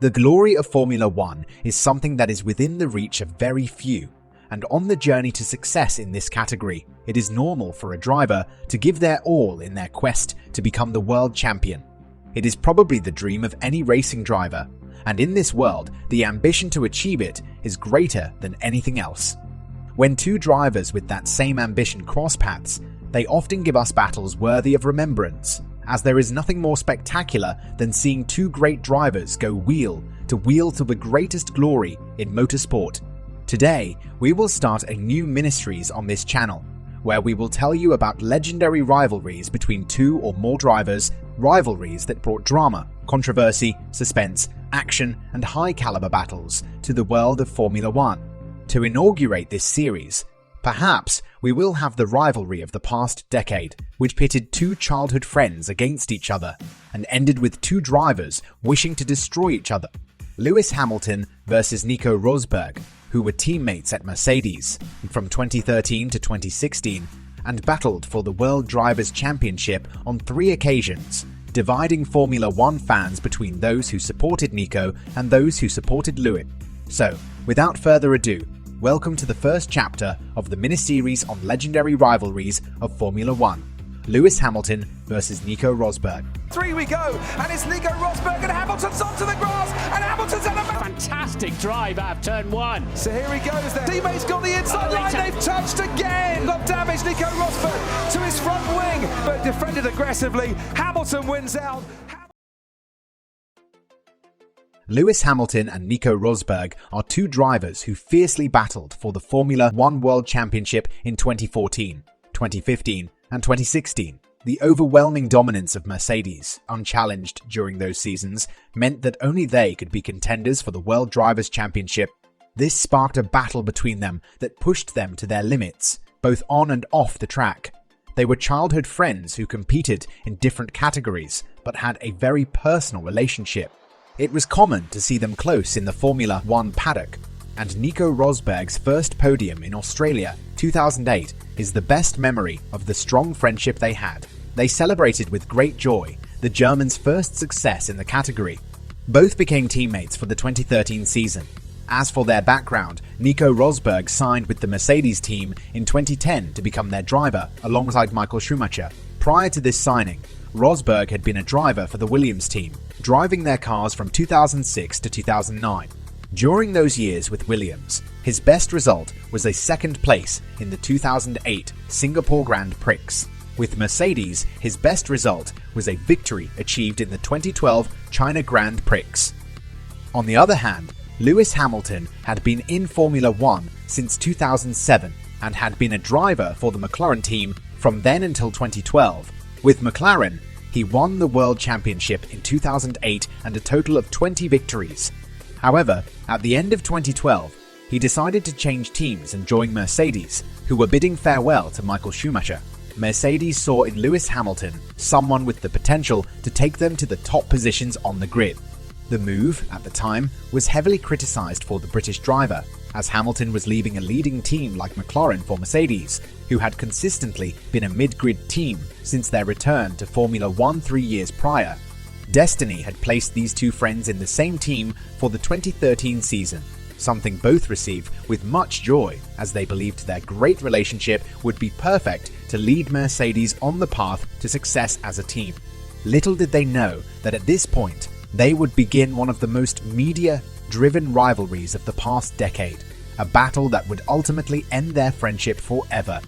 The glory of Formula One is something that is within the reach of very few, and on the journey to success in this category, it is normal for a driver to give their all in their quest to become the world champion. It is probably the dream of any racing driver, and in this world, the ambition to achieve it is greater than anything else. When two drivers with that same ambition cross paths, they often give us battles worthy of remembrance, as there is nothing more spectacular than seeing two great drivers go wheel to the greatest glory in motorsport. Today, we will start a new mini-series on this channel, where we will tell you about legendary rivalries between two or more drivers, rivalries that brought drama, controversy, suspense, action, and high-caliber battles to the world of Formula One. To inaugurate this series, perhaps we will have the rivalry of the past decade, which pitted two childhood friends against each other and ended with two drivers wishing to destroy each other. Lewis Hamilton versus Nico Rosberg, who were teammates at Mercedes from 2013 to 2016 and battled for the World Drivers' Championship on 3 occasions, dividing Formula One fans between those who supported Nico and those who supported Lewis. So, without further ado, welcome to the first chapter of the mini-series on legendary rivalries of Formula One. Lewis Hamilton versus Nico Rosberg. 3 we go, and it's Nico Rosberg and Hamilton's onto the grass, and Hamilton's at a fantastic drive out of turn 1. So here he goes, their teammate's got the inside line, they've touched again. Got damage, Nico Rosberg to his front wing, but defended aggressively. Hamilton wins out. Lewis Hamilton and Nico Rosberg are two drivers who fiercely battled for the Formula One World Championship in 2014, 2015, and 2016. The overwhelming dominance of Mercedes, unchallenged during those seasons, meant that only they could be contenders for the World Drivers' Championship. This sparked a battle between them that pushed them to their limits, both on and off the track. They were childhood friends who competed in different categories, but had a very personal relationship. It was common to see them close in the Formula One paddock, and Nico Rosberg's first podium in Australia 2008 is the best memory of the strong friendship they had. They celebrated with great joy the Germans' first success in the category. Both became teammates for the 2013 season. As for their background, Nico Rosberg signed with the Mercedes team in 2010 to become their driver alongside Michael Schumacher. Prior to this signing, Rosberg had been a driver for the Williams team, driving their cars from 2006 to 2009. During those years with Williams, his best result was a second place in the 2008 Singapore Grand Prix. With Mercedes, his best result was a victory achieved in the 2012 China Grand Prix. On the other hand, Lewis Hamilton had been in Formula One since 2007 and had been a driver for the McLaren team from then until 2012. With McLaren, he won the World Championship in 2008 and a total of 20 victories. However, at the end of 2012, he decided to change teams and join Mercedes, who were bidding farewell to Michael Schumacher. Mercedes saw in Lewis Hamilton someone with the potential to take them to the top positions on the grid. The move, at the time, was heavily criticised for the British driver, as Hamilton was leaving a leading team like McLaren for Mercedes, who had consistently been a mid-grid team since their return to Formula One 3 years prior. Destiny had placed these two friends in the same team for the 2013 season, something both received with much joy as they believed their great relationship would be perfect to lead Mercedes on the path to success as a team. Little did they know that at this point, they would begin one of the most media-driven rivalries of the past decade, a battle that would ultimately end their friendship forever.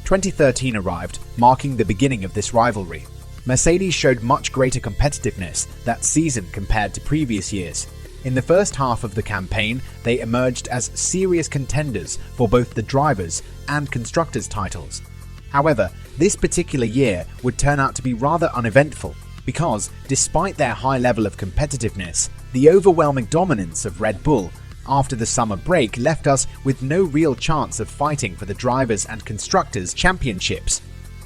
2013 arrived, marking the beginning of this rivalry. Mercedes showed much greater competitiveness that season compared to previous years. In the first half of the campaign, they emerged as serious contenders for both the drivers' and constructors' titles. However, this particular year would turn out to be rather uneventful because, despite their high level of competitiveness, the overwhelming dominance of Red Bull after the summer break left us with no real chance of fighting for the drivers' and constructors' championships.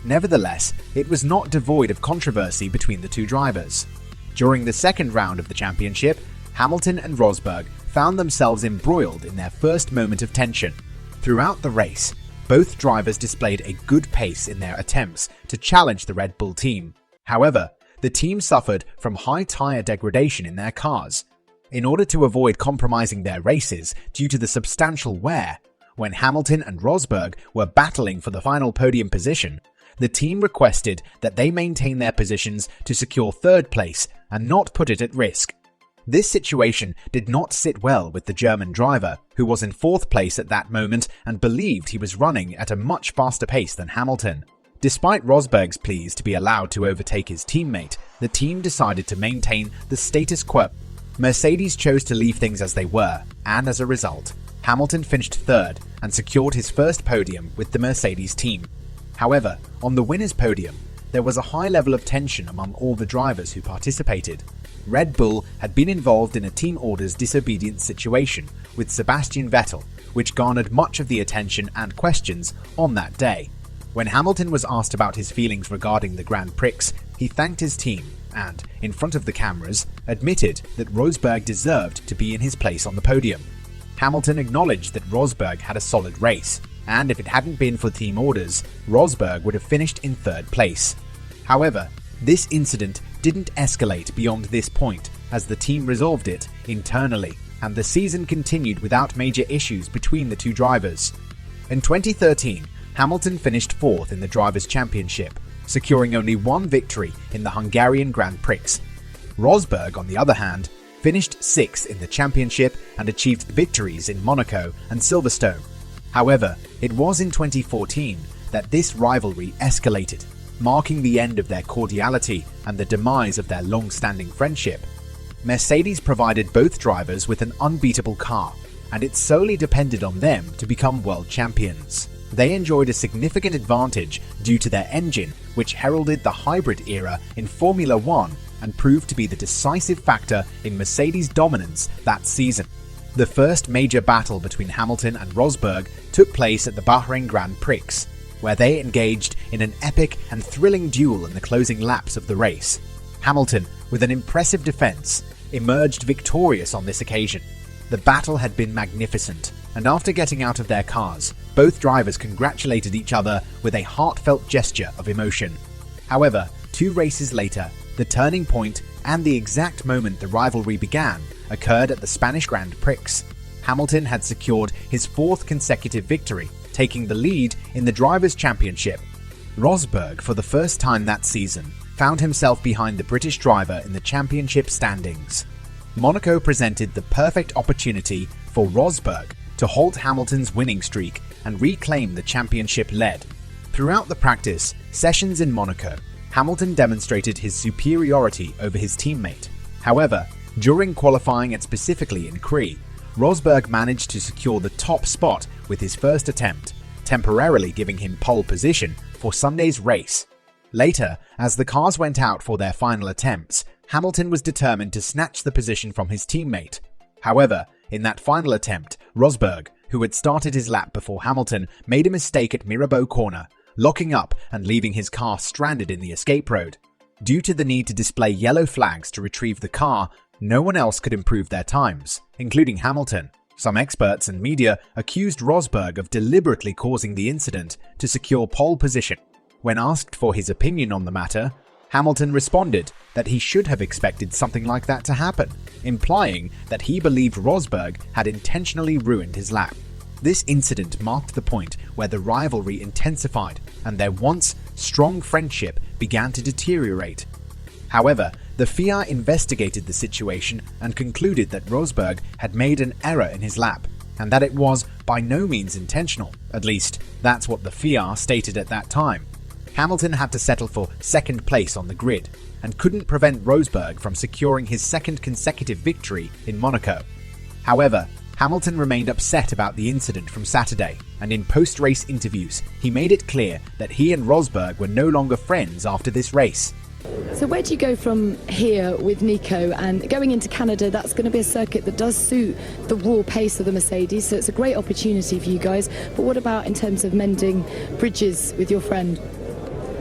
Nevertheless, it was not devoid of controversy between the two drivers. During the second round of the championship, Hamilton and Rosberg found themselves embroiled in their first moment of tension. Throughout the race, both drivers displayed a good pace in their attempts to challenge the Red Bull team. However, the team suffered from high tire degradation in their cars. In order to avoid compromising their races due to the substantial wear, when Hamilton and Rosberg were battling for the final podium position, the team requested that they maintain their positions to secure third place and not put it at risk. This situation did not sit well with the German driver, who was in fourth place at that moment and believed he was running at a much faster pace than Hamilton. Despite Rosberg's pleas to be allowed to overtake his teammate, the team decided to maintain the status quo. Mercedes chose to leave things as they were, and as a result, Hamilton finished third and secured his first podium with the Mercedes team. However, on the winner's podium, there was a high level of tension among all the drivers who participated. Red Bull had been involved in a team orders disobedience situation with Sebastian Vettel, which garnered much of the attention and questions on that day. When Hamilton was asked about his feelings regarding the Grand Prix, he thanked his team and, in front of the cameras, admitted that Rosberg deserved to be in his place on the podium. Hamilton acknowledged that Rosberg had a solid race, and if it hadn't been for team orders, Rosberg would have finished in third place. However, this incident didn't escalate beyond this point, as the team resolved it internally, and the season continued without major issues between the two drivers. In 2013, Hamilton finished fourth in the Drivers' Championship, securing only one victory in the Hungarian Grand Prix. Rosberg, on the other hand, finished sixth in the championship and achieved victories in Monaco and Silverstone. However, it was in 2014 that this rivalry escalated, marking the end of their cordiality and the demise of their long-standing friendship. Mercedes provided both drivers with an unbeatable car, and it solely depended on them to become world champions. They enjoyed a significant advantage due to their engine, which heralded the hybrid era in Formula One and proved to be the decisive factor in Mercedes' dominance that season. The first major battle between Hamilton and Rosberg took place at the Bahrain Grand Prix, where they engaged in an epic and thrilling duel in the closing laps of the race. Hamilton, with an impressive defense, emerged victorious on this occasion. The battle had been magnificent, and after getting out of their cars, both drivers congratulated each other with a heartfelt gesture of emotion. However, 2 races later, the turning point and the exact moment the rivalry began occurred at the Spanish Grand Prix. Hamilton had secured his 4th consecutive victory, taking the lead in the Drivers' Championship. Rosberg, for the first time that season, found himself behind the British driver in the championship standings. Monaco presented the perfect opportunity for Rosberg to halt Hamilton's winning streak and reclaim the championship lead. Throughout the practice sessions in Monaco, Hamilton demonstrated his superiority over his teammate. However, during qualifying and specifically in Cree, Rosberg managed to secure the top spot with his first attempt, temporarily giving him pole position for Sunday's race. Later, as the cars went out for their final attempts, Hamilton was determined to snatch the position from his teammate. However, in that final attempt, Rosberg, who had started his lap before Hamilton, made a mistake at Mirabeau Corner, locking up and leaving his car stranded in the escape road. Due to the need to display yellow flags to retrieve the car, no one else could improve their times, including Hamilton. Some experts and media accused Rosberg of deliberately causing the incident to secure pole position. When asked for his opinion on the matter, Hamilton responded that he should have expected something like that to happen, implying that he believed Rosberg had intentionally ruined his lap. This incident marked the point where the rivalry intensified and their once strong friendship began to deteriorate. However, the FIA investigated the situation and concluded that Rosberg had made an error in his lap, and that it was by no means intentional. At least, that's what the FIA stated at that time. Hamilton had to settle for second place on the grid, and couldn't prevent Rosberg from securing his 2nd consecutive victory in Monaco. However, Hamilton remained upset about the incident from Saturday, and in post-race interviews, he made it clear that he and Rosberg were no longer friends after this race. So where do you go from here with Nico, and going into Canada? That's going to be a circuit that does suit the raw pace of the Mercedes, so it's a great opportunity for you guys. But what about in terms of mending bridges with your friend?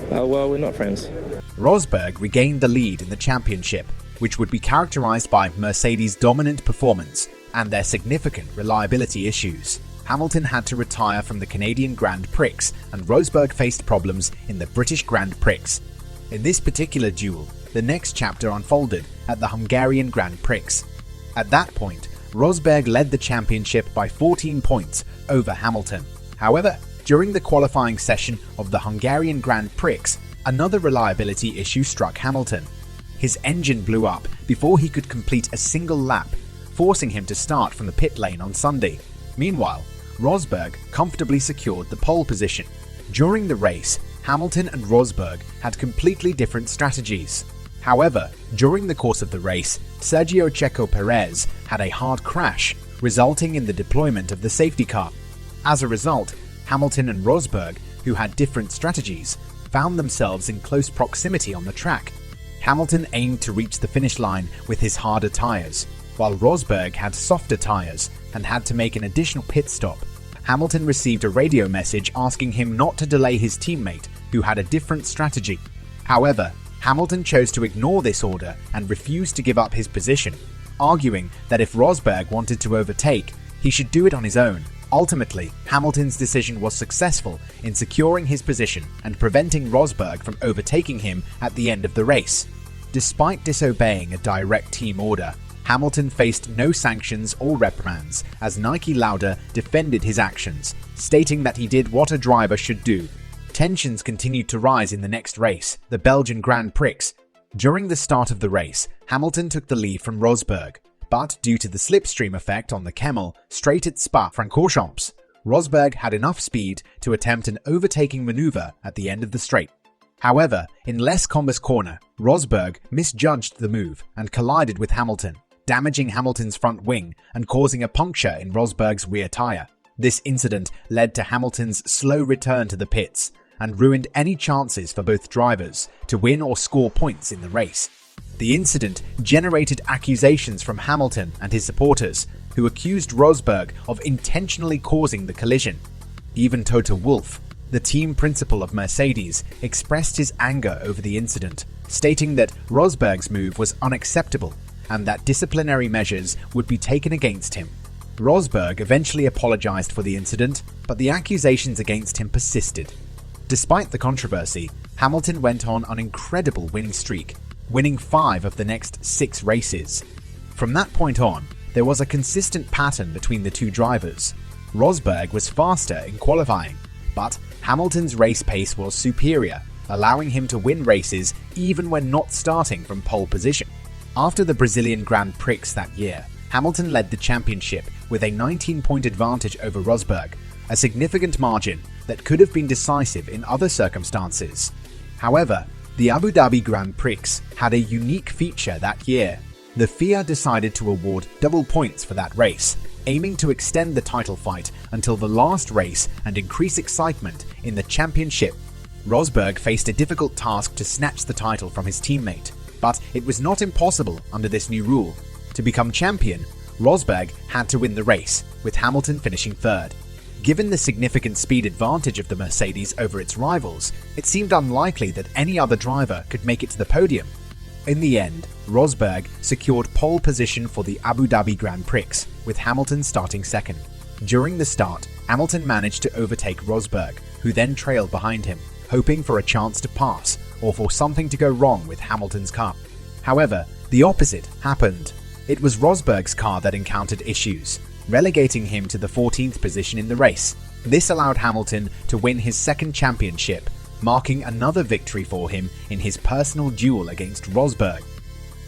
Well, we're not friends. Rosberg regained the lead in the championship, which would be characterized by Mercedes' dominant performance and their significant reliability issues. Hamilton had to retire from the Canadian Grand Prix, and Rosberg faced problems in the British Grand Prix. In this particular duel, the next chapter unfolded at the Hungarian Grand Prix. At that point, Rosberg led the championship by 14 points over Hamilton. However, during the qualifying session of the Hungarian Grand Prix, another reliability issue struck Hamilton. His engine blew up before he could complete a single lap, forcing him to start from the pit lane on Sunday. Meanwhile, Rosberg comfortably secured the pole position. During the race, Hamilton and Rosberg had completely different strategies. However, during the course of the race, Sergio Checo Perez had a hard crash, resulting in the deployment of the safety car. As a result, Hamilton and Rosberg, who had different strategies, found themselves in close proximity on the track. Hamilton aimed to reach the finish line with his harder tyres, while Rosberg had softer tyres and had to make an additional pit stop. Hamilton received a radio message asking him not to delay his teammate, who had a different strategy. However, Hamilton chose to ignore this order and refused to give up his position, arguing that if Rosberg wanted to overtake, he should do it on his own. Ultimately, Hamilton's decision was successful in securing his position and preventing Rosberg from overtaking him at the end of the race. Despite disobeying a direct team order, Hamilton faced no sanctions or reprimands as Niki Lauda defended his actions, stating that he did what a driver should do. Tensions continued to rise in the next race, the Belgian Grand Prix. During the start of the race, Hamilton took the lead from Rosberg, but due to the slipstream effect on the Kemmel straight at Spa-Francorchamps, Rosberg had enough speed to attempt an overtaking maneuver at the end of the straight. However, in Les Combes corner, Rosberg misjudged the move and collided with Hamilton, damaging Hamilton's front wing and causing a puncture in Rosberg's rear tyre. This incident led to Hamilton's slow return to the pits and ruined any chances for both drivers to win or score points in the race. The incident generated accusations from Hamilton and his supporters, who accused Rosberg of intentionally causing the collision. Even Toto Wolff, the team principal of Mercedes, expressed his anger over the incident, stating that Rosberg's move was unacceptable and that disciplinary measures would be taken against him. Rosberg eventually apologized for the incident, but the accusations against him persisted. Despite the controversy, Hamilton went on an incredible winning streak, winning 5 of the next 6 races. From that point on, there was a consistent pattern between the two drivers. Rosberg was faster in qualifying, but Hamilton's race pace was superior, allowing him to win races even when not starting from pole position. After the Brazilian Grand Prix that year, Hamilton led the championship with a 19-point advantage over Rosberg, a significant margin that could have been decisive in other circumstances. However, the Abu Dhabi Grand Prix had a unique feature that year. The FIA decided to award double points for that race, aiming to extend the title fight until the last race and increase excitement in the championship. Rosberg faced a difficult task to snatch the title from his teammate, but it was not impossible under this new rule. To become champion, Rosberg had to win the race, with Hamilton finishing third. Given the significant speed advantage of the Mercedes over its rivals, it seemed unlikely that any other driver could make it to the podium. In the end, Rosberg secured pole position for the Abu Dhabi Grand Prix, with Hamilton starting second. During the start, Hamilton managed to overtake Rosberg, who then trailed behind him, hoping for a chance to pass or for something to go wrong with Hamilton's car. However, the opposite happened. It was Rosberg's car that encountered issues, relegating him to the 14th position in the race. This allowed Hamilton to win his second championship, marking another victory for him in his personal duel against Rosberg.